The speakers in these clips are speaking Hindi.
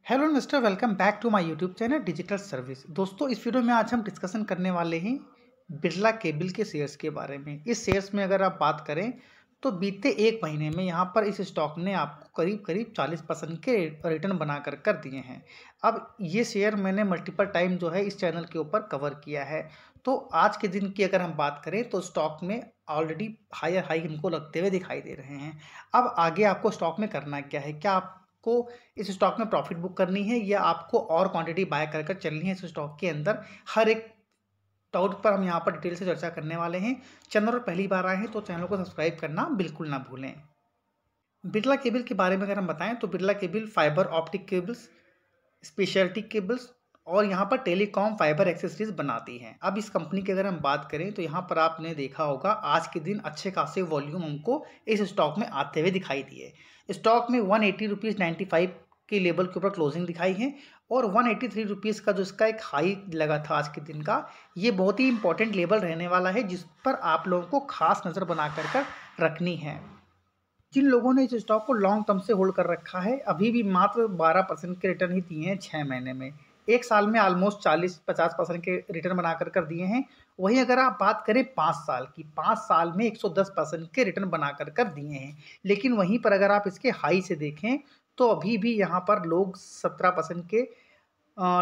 Hello mister, welcome back to my YouTube channel digital service. दोस्तों, इस वीडियो में आज हम डिस्कशन करने वाले हैं बिरला केबल के शेयर्स के बारे में। इस शेयर्स में अगर आप बात करें तो बीते एक महीने में यहाँ पर इस स्टॉक ने आपको करीब करीब 40% के रिटर्न बना कर दिए हैं। अब ये शेयर मैंने मल्टीपल टाइम जो है इस चैनल के ऊपर कवर किया है। तो आज के दिन की अगर हम बात करें तो स्टॉक में ऑलरेडी हायर हाई हमको लगते हुए दिखाई दे रहे हैं। अब आगे आपको स्टॉक में करना क्या है, क्या आपको इस स्टॉक में प्रॉफिट बुक करनी है या आपको और क्वांटिटी बाय कर चलनी है इस स्टॉक के अंदर, हर एक डाउट पर हम यहाँ पर डिटेल से चर्चा करने वाले हैं। चैनल पर पहली बार आए हैं तो चैनल को सब्सक्राइब करना बिल्कुल ना भूलें। बिरला केबल के बारे में अगर हम बताएं तो Birla cable fibre optic cables, speciality cables और यहाँ पर टेलीकॉम फाइबर एक्सेसरीज बनाती हैं। अब इस कंपनी की अगर हम बात करें तो यहाँ पर आपने देखा होगा आज के दिन अच्छे खासे वॉल्यूम हमको इस स्टॉक में आते हुए दिखाई दिए। स्टॉक में 180.95 के लेवल के ऊपर क्लोजिंग दिखाई है और 183 रुपीज़ का जो इसका एक हाई लगा था आज के दिन का, ये बहुत ही इंपॉर्टेंट लेवल रहने वाला है जिस पर आप लोगों को खास नज़र बना कर रखनी है। जिन लोगों ने इस स्टॉक को लॉन्ग टर्म से होल्ड कर रखा है, अभी भी मात्र 12% के रिटर्न ही दिए हैं 6 महीने में। एक साल में ऑलमोस्ट 40-50% के रिटर्न बना कर दिए हैं। वहीं अगर आप बात करें 5 साल की, 5 साल में 110% के रिटर्न बना कर दिए हैं। लेकिन वहीं पर अगर आप इसके हाई से देखें तो अभी भी यहाँ पर लोग 17% के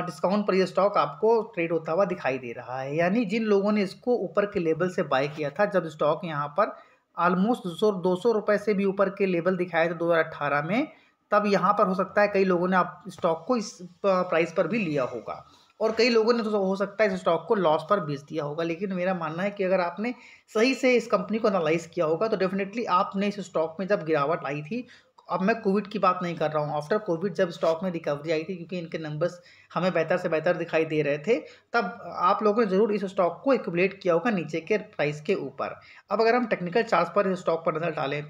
डिस्काउंट पर यह स्टॉक आपको ट्रेड होता हुआ दिखाई दे रहा है। यानी जिन लोगों ने इसको ऊपर के लेवल से बाय किया था, जब स्टॉक यहाँ पर ऑलमोस्ट 200 रुपये से भी ऊपर के लेवल दिखाए थे 2018 में, तब यहाँ पर हो सकता है कई लोगों ने आप स्टॉक को इस प्राइस पर भी लिया होगा और कई लोगों ने तो हो सकता है इस स्टॉक को लॉस पर बेच दिया होगा। लेकिन मेरा मानना है कि अगर आपने सही से इस कंपनी को एनालाइज किया होगा तो डेफिनेटली आपने इस स्टॉक में जब गिरावट आई थी, अब मैं कोविड की बात नहीं कर रहा हूँ, आफ्टर कोविड जब स्टॉक में रिकवरी आई थी क्योंकि इनके नंबर्स हमें बेहतर से बेहतर दिखाई दे रहे थे, तब आप लोगों ने ज़रूर इस स्टॉक को एक्यूमुलेट किया होगा नीचे के प्राइस के ऊपर। अब अगर हम टेक्निकल चार्ट पर इस स्टॉक पर नजर डालें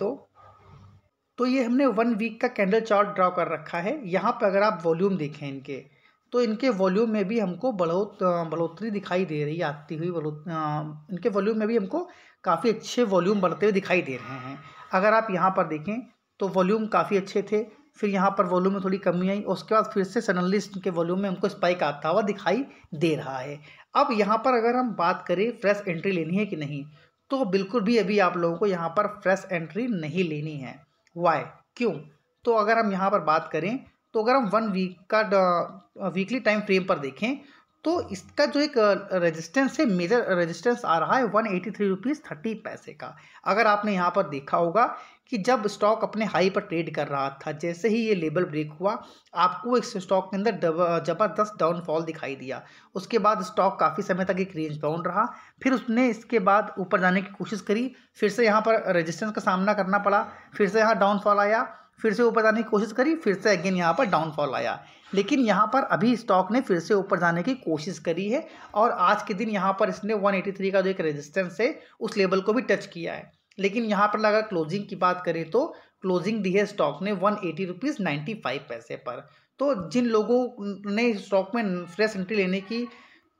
तो ये हमने 1 वीक का कैंडल चार्ट ड्रॉ कर रखा है। यहाँ पर अगर आप वॉल्यूम देखें इनके, तो इनके वॉल्यूम में भी हमको बढ़ोतरी दिखाई दे रही है, आती हुई इनके वॉल्यूम में भी हमको काफ़ी अच्छे वॉल्यूम बढ़ते हुए दिखाई दे रहे हैं। अगर आप यहाँ पर देखें तो वॉल्यूम काफ़ी अच्छे थे, फिर यहाँ पर वॉल्यूम में थोड़ी कमी आई, उसके बाद फिर से सडनली इनके वॉल्यूम में हमको स्पाइक आता हुआ दिखाई दे रहा है। अब यहाँ पर अगर हम बात करें फ्रेश एंट्री लेनी है कि नहीं, तो बिल्कुल भी अभी आप लोगों को यहाँ पर फ्रेश एंट्री नहीं लेनी है। वाई, क्यों? तो अगर हम यहाँ पर बात करें तो अगर हम 1 वीक का वीकली टाइम फ्रेम पर देखें तो इसका जो एक रेजिस्टेंस है, मेजर रेजिस्टेंस आ रहा है 183.30 का। अगर आपने यहाँ पर देखा होगा कि जब स्टॉक अपने हाई पर ट्रेड कर रहा था, जैसे ही ये लेवल ब्रेक हुआ, आपको इस स्टॉक के अंदर ज़बरदस्त डाउनफॉल दिखाई दिया। उसके बाद स्टॉक काफ़ी समय तक एक रेंज बाउंड रहा, फिर उसने इसके बाद ऊपर जाने की कोशिश करी, फिर से यहाँ पर रेजिस्टेंस का सामना करना पड़ा, फिर से यहाँ डाउनफॉल आया, फिर से ऊपर जाने की कोशिश करी, फिर से अगेन यहाँ पर डाउनफॉल आया। लेकिन यहाँ पर अभी स्टॉक ने फिर से ऊपर जाने की कोशिश करी है और आज के दिन यहाँ पर इसने 183 का जो एक रेजिस्टेंस है उस लेवल को भी टच किया है। लेकिन यहाँ पर अगर क्लोजिंग की बात करें तो क्लोजिंग दी है स्टॉक ने 180.95 पर। तो जिन लोगों ने स्टॉक में फ्रेश एंट्री लेने की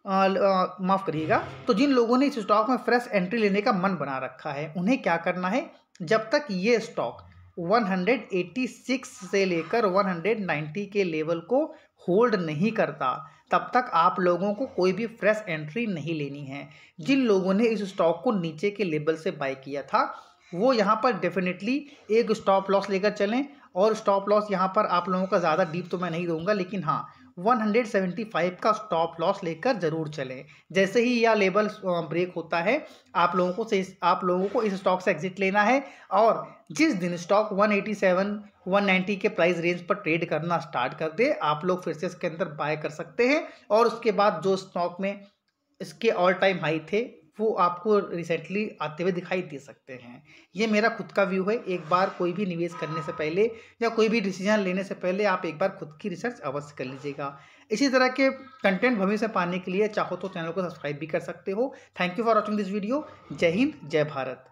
माफ़ करिएगा, तो जिन लोगों ने इस स्टॉक में फ्रेश एंट्री लेने का मन बना रखा है, उन्हें क्या करना है, जब तक ये स्टॉक 186 से लेकर 190 के लेवल को होल्ड नहीं करता, तब तक आप लोगों को कोई भी फ्रेश एंट्री नहीं लेनी है। जिन लोगों ने इस स्टॉक को नीचे के लेवल से बाय किया था, वो यहाँ पर डेफिनेटली एक स्टॉप लॉस लेकर चलें। और स्टॉप लॉस यहाँ पर आप लोगों का ज़्यादा डीप तो मैं नहीं दूंगा, लेकिन हाँ 175 का स्टॉप लॉस लेकर ज़रूर चलें। जैसे ही यह लेवल ब्रेक होता है, आप लोगों को इस स्टॉक से एग्जिट लेना है और जिस दिन स्टॉक 187-190 के प्राइस रेंज पर ट्रेड करना स्टार्ट कर दे, आप लोग फिर से इसके अंदर बाय कर सकते हैं और उसके बाद जो स्टॉक में इसके ऑल टाइम हाई थे वो आपको रिसेंटली आते हुए दिखाई दे सकते हैं। ये मेरा खुद का व्यू है। एक बार कोई भी निवेश करने से पहले या कोई भी डिसीजन लेने से पहले आप एक बार खुद की रिसर्च अवश्य कर लीजिएगा। इसी तरह के कंटेंट भविष्य पाने के लिए चाहो तो चैनल को सब्सक्राइब भी कर सकते हो। Thank you for watching this video. जय हिंद, जय भारत।